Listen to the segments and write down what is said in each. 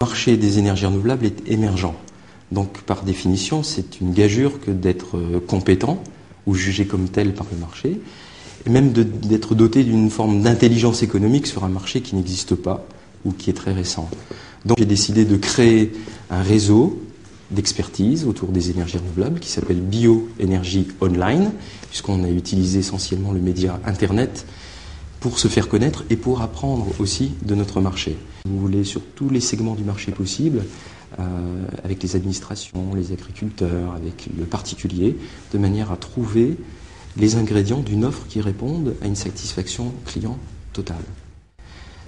Le marché des énergies renouvelables est émergent. Donc par définition, c'est une gageure que d'être compétent ou jugé comme tel par le marché, et même d'être doté d'une forme d'intelligence économique sur un marché qui n'existe pas ou qui est très récent. Donc j'ai décidé de créer un réseau d'expertise autour des énergies renouvelables qui s'appelle Bioénergie Online, puisqu'on a utilisé essentiellement le média Internet pour se faire connaître et pour apprendre aussi de notre marché. Vous voulez sur tous les segments du marché possible, avec les administrations, les agriculteurs, avec le particulier, de manière à trouver les ingrédients d'une offre qui répondent à une satisfaction client totale.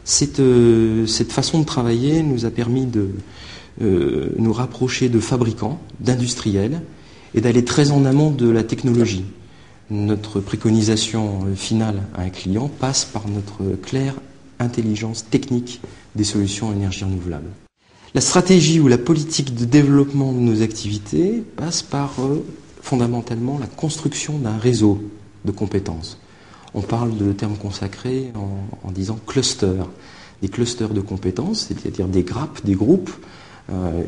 Cette façon de travailler nous a permis de nous rapprocher de fabricants, d'industriels, et d'aller très en amont de la technologie. Notre préconisation finale à un client passe par notre claire intelligence technique des solutions énergie renouvelable. La stratégie ou la politique de développement de nos activités passe par fondamentalement la construction d'un réseau de compétences. On parle de termes consacrés en disant cluster, des clusters de compétences, c'est-à-dire des grappes, des groupes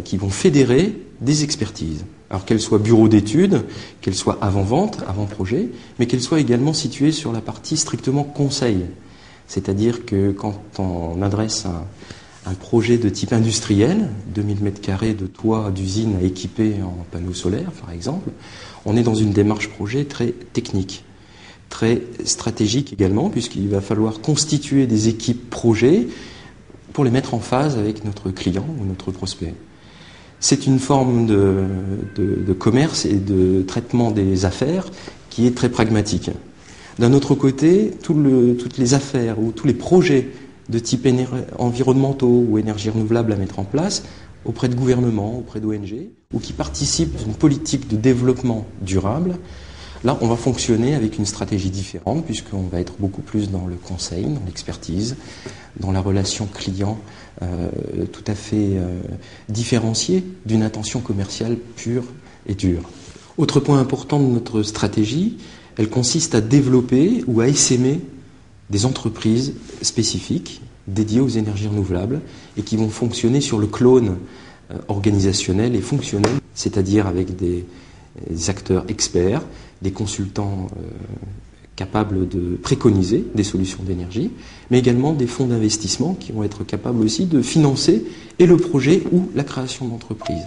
qui vont fédérer des expertises. Alors qu'elles soient bureaux d'études, qu'elles soient avant-vente, avant-projet, mais qu'elles soient également situées sur la partie strictement conseil. C'est-à-dire que quand on adresse un projet de type industriel, 2000 m² de toit d'usine à équiper en panneaux solaires par exemple, on est dans une démarche projet très technique, très stratégique également, puisqu'il va falloir constituer des équipes projets pour les mettre en phase avec notre client ou notre prospect. C'est une forme de commerce et de traitement des affaires qui est très pragmatique. D'un autre côté, toutes les affaires ou tous les projets de type environnementaux ou énergie renouvelable à mettre en place auprès de gouvernements, auprès d'ONG, ou qui participent d'une politique de développement durable, là on va fonctionner avec une stratégie différente puisqu'on va être beaucoup plus dans le conseil, dans l'expertise, dans la relation client tout à fait différenciée d'une intention commerciale pure et dure. Autre point important de notre stratégie, elle consiste à développer ou à essaimer des entreprises spécifiques dédiées aux énergies renouvelables et qui vont fonctionner sur le clone organisationnel et fonctionnel, c'est-à-dire avec des acteurs experts, des consultants capables de préconiser des solutions d'énergie, mais également des fonds d'investissement qui vont être capables aussi de financer et le projet ou la création d'entreprises.